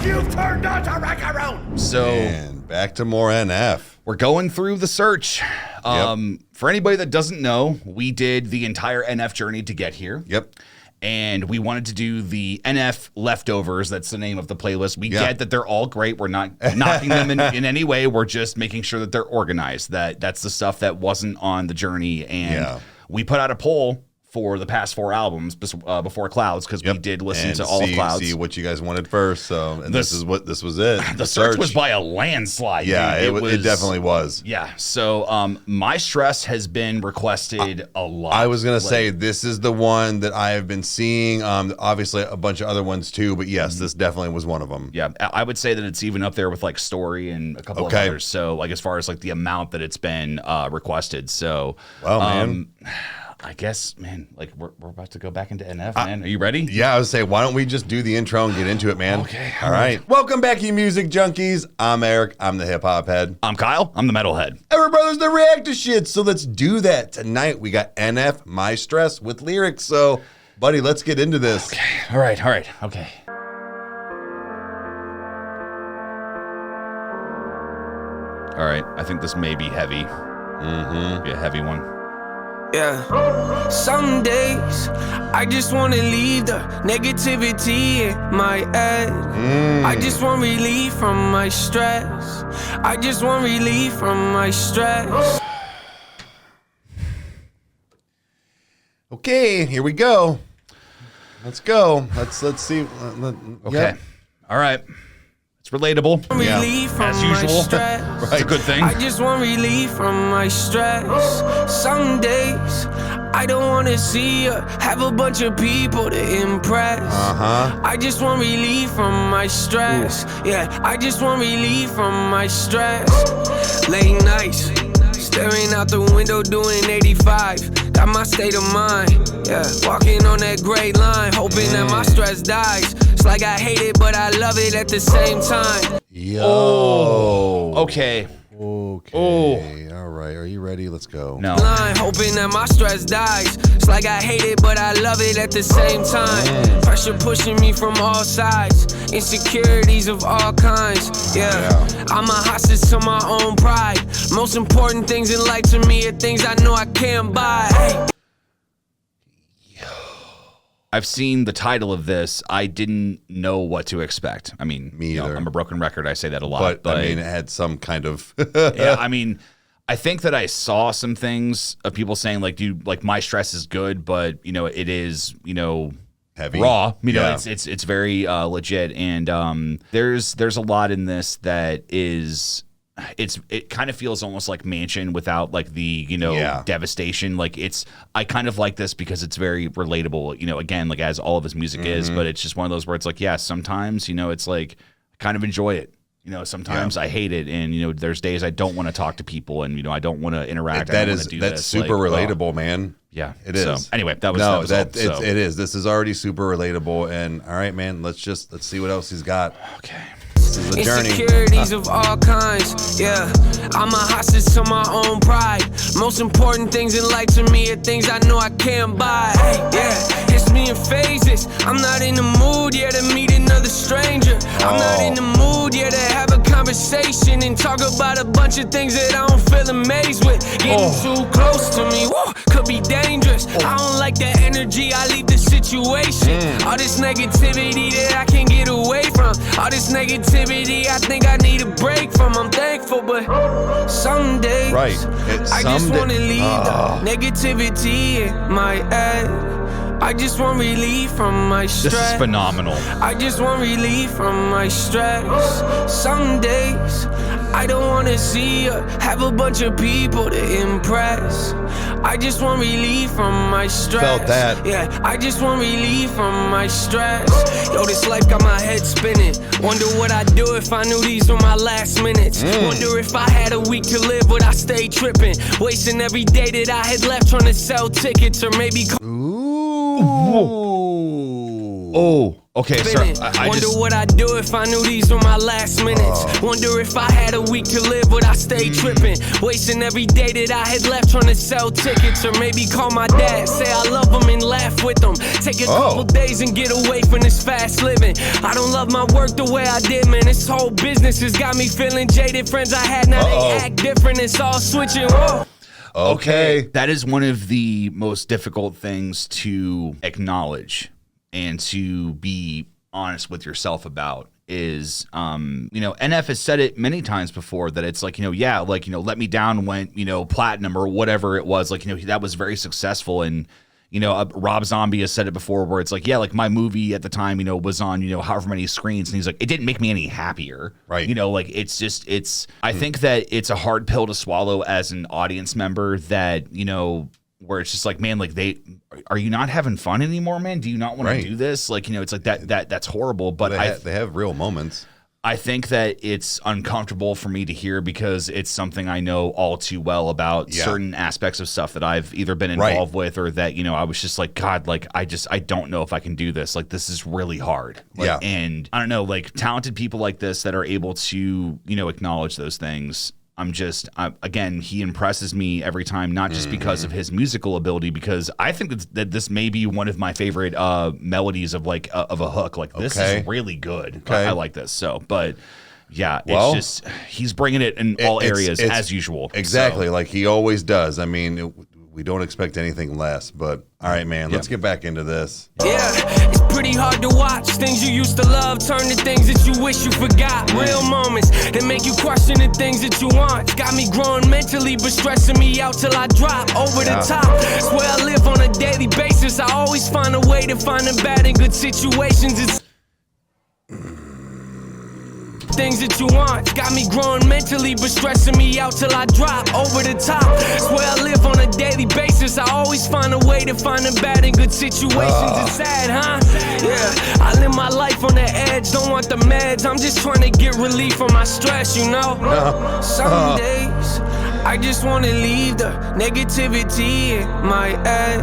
You've turned on to Rykerroad. So, and back to more NF. We're going through the search. For anybody that doesn't know, we did the entire NF journey to get here. Yep. And we wanted to do the NF leftovers. That's the name of the playlist. We get that they're all great. We're not knocking them in any way. We're just making sure that they're organized. That's the stuff that wasn't on the journey. And we put out a poll for the past 4 albums before Clouds, because we did listen to all of Clouds. See what you guys wanted first. So, and this was it. The search was by a landslide. Yeah, it definitely was. Yeah. So My Stress has been requested a lot. I was gonna say this is the one that I have been seeing. Obviously a bunch of other ones too, but yes, this definitely was one of them. Yeah, I would say that it's even up there with like Story and a couple of others. So like as far as like the amount that it's been requested. So man. I guess, man, like we're about to go back into NF, man. Are you ready? Yeah, I would say, why don't we just do the intro and get into it, man? Okay. All right. Welcome back, you music junkies. I'm Eric. I'm the hip hop head. I'm Kyle. I'm the metal head. And we're brothers that react to shit. So let's do that. Tonight we got NF, My Stress with lyrics. So, buddy, let's get into this. Okay. All right. Okay. All right. I think this may be heavy. Be a heavy one. Yeah, some days I just wanna leave the negativity in my head. I just want relief from my stress. I just want relief from my stress. Okay, here we go. Let's go. Let's see. Okay. All right. It's relatable. Relief from as usual. Right. It's a good thing. I just want relief from my stress. Some days I don't wanna see or have a bunch of people to impress. I just want relief from my stress. Yeah, I just want relief from my stress. Late nights, staring out the window doing 85. Got my state of mind. Yeah, walking on that gray line, hoping that my stress dies. It's like I hate it, but I love it at the same time. Yo. Oh. Okay. Okay. All right. Are you ready? Let's go. No. Line, hoping that my stress dies. It's like I hate it, but I love it at the same time. Pressure pushing me from all sides. Insecurities of all kinds. Yeah. I'm a hostage to my own pride. Most important things in life to me are things I know I can't buy. Hey. I've seen the title of this. I didn't know what to expect. I mean, me either. I'm a broken record. I say that a lot. But I mean, it had some kind of... Yeah, I mean, I think that I saw some things of people saying, like, dude, like, My Stress is good, but, you know, it is, you know... heavy. Raw. You know, it's very legit. And there's a lot in this that is... It kind of feels almost like Mansion without like the, you know, devastation. Like I kind of like this because it's very relatable, you know, again, like as all of his music is, but it's just one of those where it's like, yeah, sometimes, you know, it's like I kind of enjoy it. You know, sometimes I hate it, and you know, there's days I don't want to talk to people, and you know, I don't want to interact. That's super relatable, man. Yeah, it is. So, anyway, that was it is. This is already super relatable, and all right, man. Let's see what else he's got. Okay. This is a journey. Insecurities of all kinds, yeah. I'm a hostage to my own pride. Most important things in life to me are things I know I can't buy. Yeah, it's me in phases. I'm not in the mood yet to meet another stranger. I'm not in the mood yet to have a conversation and talk about a bunch of things that I don't feel amazed with. Getting too close to me, whoa, could be dangerous. I don't like that energy, I leave the situation. All this negativity that I can't get away from. All this negativity I think I need a break from. I'm thankful, but some days I just wanna leave the negativity in my head. I just want relief from my stress. This is phenomenal. I just want relief from my stress. Some days I don't wanna see or have a bunch of people to impress. I just want relief from my stress. Felt that. Yeah, I just want relief from my stress. Yo, this life got my head spinning. Wonder what I'd do if I knew these were my last minutes. Wonder if I had a week to live, would I stay tripping? Wasting every day that I had left trying to sell tickets or maybe... Okay, Spinning. sir. I Wonder just what I'd do if I knew these were my last minutes. Wonder if I had a week to live, would I stay tripping? Wasting every day that I had left trying to sell tickets, or maybe call my dad, say I love him and laugh with him. Take a couple days and get away from this fast living. I don't love my work the way I did, man. This whole business has got me feeling jaded. Friends I had, now they act different. It's all switching. Whoa. Okay. That is one of the most difficult things to acknowledge and to be honest with yourself about is, NF has said it many times before that it's like, Let Me Down went, platinum or whatever it was. Like, that was very successful. And, Rob Zombie has said it before where it's like, my movie at the time, was on, however many screens. And he's like, it didn't make me any happier. Right. I think that it's a hard pill to swallow as an audience member that, where it's just like, man, like are you not having fun anymore, man? Do you not want to do this? Like, it's like that's horrible. But they have real moments. I think that it's uncomfortable for me to hear because it's something I know all too well about certain aspects of stuff that I've either been involved with or that, I was just like, God, like, I don't know if I can do this. Like, this is really hard. Like, and I don't know, like talented people like this that are able to, acknowledge those things. Again, he impresses me every time, not just because of his musical ability, because I think that this may be one of my favorite melodies of of a hook. Like, this is really good. Okay. I like this. So, but yeah, it's just, he's bringing it in all areas as usual. Exactly. So. Like he always does. I mean, we don't expect anything less, but all right, man, let's get back into this. Yeah, it's pretty hard to watch things you used to love turn to things that you wish you forgot. Real moments that make you question the things that you want. Got me growing mentally, but stressing me out till I drop over the top. That's where I live on a daily basis. I always find a way to find the bad in good situations. It's things that you want. Got me growing mentally, but stressing me out till I drop over the top. That's where I live on a daily basis. I always find a way to find the bad in good situations. It's sad, huh? Yeah, I live my life on the edge. Don't want the meds. I'm just trying to get relief from my stress, Some days I just want to leave the negativity in my head.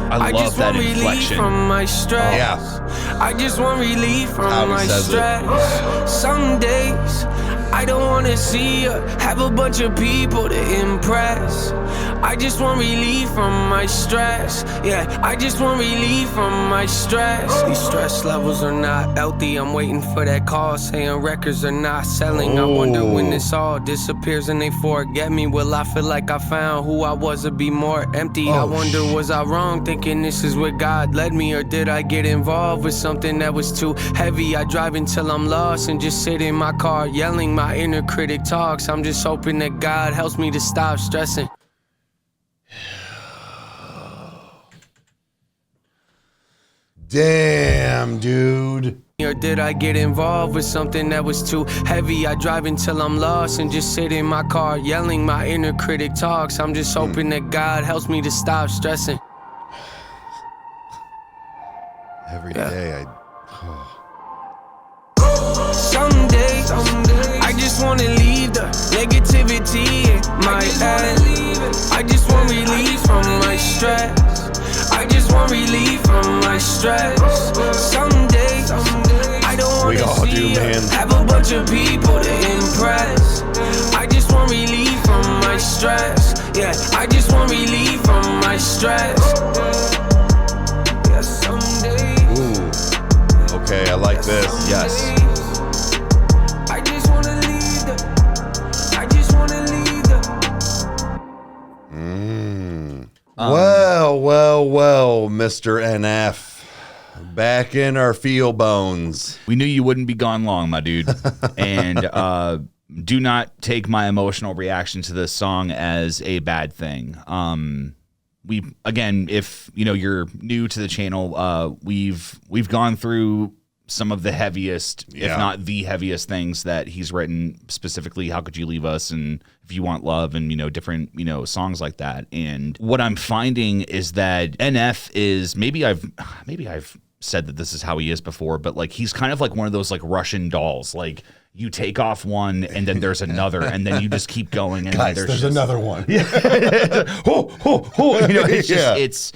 I love just that want relief inflection. from my stress. I just want relief from my stress. Some days I don't want to see you have a bunch of people to impress. I just want relief from my stress. Yeah, I just want relief from my stress. These stress levels are not healthy. I'm waiting for that call saying records are not selling. I wonder when this all disappears and they forget me. Will I feel like I found who I was or be more empty? I wonder, was I wrong thinking this is where God led me? Or did I get involved with something that was too heavy? I drive until I'm lost and just sit in my car yelling. My inner critic talks. I'm just hoping that God helps me to stop stressing. Damn, dude. Or did I get involved with something that was too heavy? I drive until I'm lost and just sit in my car yelling. My inner critic talks. I'm just hoping that God helps me to stop stressing. Every day Some days I just wanna leave the negativity in my head. I just want relief from my stress. I just want relief from my stress. Some days I don't wanna see you have a bunch of people to impress. I just want relief from my stress. Yeah, I just want relief from my stress. Yeah, some days. Ooh. Okay, I like this. Yes. I just wanna leave the. I just wanna leave the. Well, Mr. NF. Back in our feel bones. We knew you wouldn't be gone long, my dude. And do not take my emotional reaction to this song as a bad thing. If you're new to the channel, we've gone through some of the heaviest, if not the heaviest things that he's written, specifically How Could You Leave Us and If You Want Love and, different, songs like that. And what I'm finding is that NF is, maybe I've said that this is how he is before, but like he's kind of like one of those like Russian dolls. Like you take off one and then there's another and then you just keep going. And Guys, there's another one. It's just, it's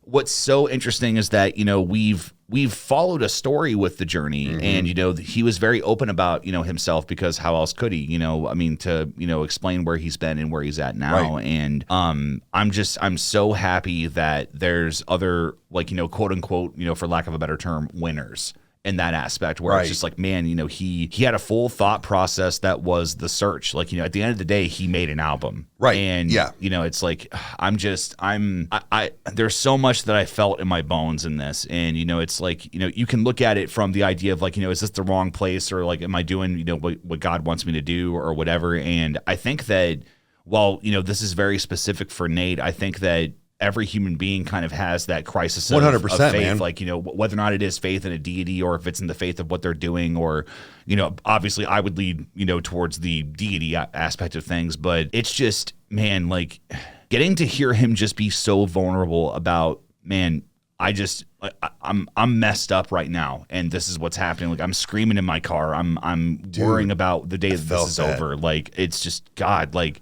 what's so interesting is that, you know, we've followed a story with the journey, and, you know, he was very open about, you know, himself, because how else could he, you know, I mean, to, you know, explain where he's been and where he's at now. Right. And I'm so happy that there's other, like, you know, quote unquote, you know, for lack of a better term, winners in that aspect, where it's just like, man, you know, he had a full thought process that was the search. Like, you know, at the end of the day, he made an album. Right. And, you know, it's like, there's so much that I felt in my bones in this. And, you know, it's like, you know, you can look at it from the idea of like, you know, is this the wrong place, or like, am I doing, you know, what God wants me to do or whatever. And I think that while, you know, this is very specific for Nate, I think that every human being kind of has that crisis of, 100%, of faith, man. Like, you know, whether or not it is faith in a deity, or if it's in the faith of what they're doing, or, you know, obviously I would lead, you know, towards the deity aspect of things, but it's just, man, like getting to hear him just be so vulnerable about, man, I'm messed up right now, and this is what's happening. Like, I'm screaming in my car. I'm worrying about the day that this is over. Like, it's just, God, like,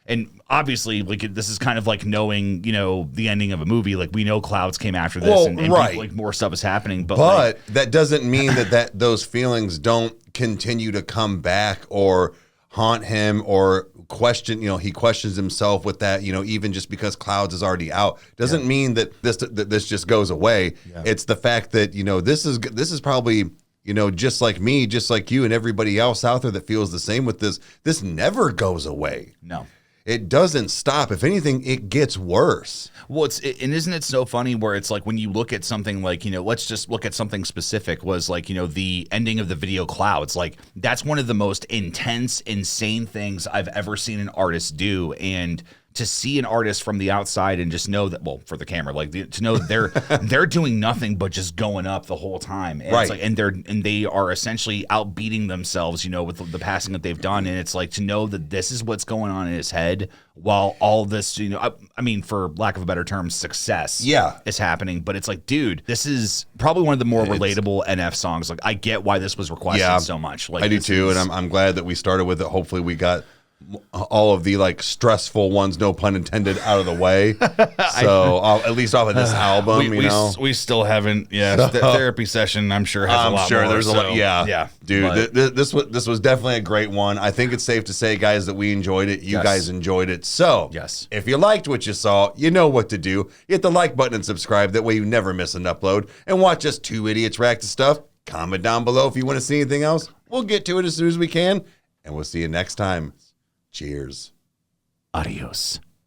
and obviously, like, this is kind of like knowing, you know, the ending of a movie. Like, we know clouds came after this, and people, like, more stuff is happening. But like, that doesn't mean that those feelings don't continue to come back or haunt him, or question. You know, he questions himself with that. You know, even just because clouds is already out doesn't mean that this just goes away. Yeah. It's the fact that, you know, this is probably, you know, just like me, just like you, and everybody else out there that feels the same with this. This never goes away. No. It doesn't stop. If anything, it gets worse. Well, and isn't it so funny where it's like, when you look at something like, you know, let's just look at something specific, was like, you know, the ending of the video Clouds. Like, that's one of the most intense, insane things I've ever seen an artist do. And to see an artist from the outside and just know that, well, for the camera, like, to know that they're doing nothing but just going up the whole time. And it's like, and they are essentially outbeating themselves, you know, with the passing that they've done. And it's like, to know that this is what's going on in his head while all this, you know, I mean, for lack of a better term, success is happening. But it's like, dude, this is probably one of the more relatable NF songs. Like, I get why this was requested so much. Like, I do too. And I'm glad that we started with it. Hopefully we got all of the, like, stressful ones, no pun intended, out of the way. So at least off of this album, you know, we still haven't. Therapy session, I'm sure, has a lot more. There's a lot. Yeah, dude, this was definitely a great one. I think it's safe to say, guys, that we enjoyed it. You guys enjoyed it. So if you liked what you saw, you know what to do. Hit the like button and subscribe. That way you never miss an upload. And watch us two idiots react to stuff. Comment down below if you want to see anything else. We'll get to it as soon as we can, and we'll see you next time. Cheers. Adios.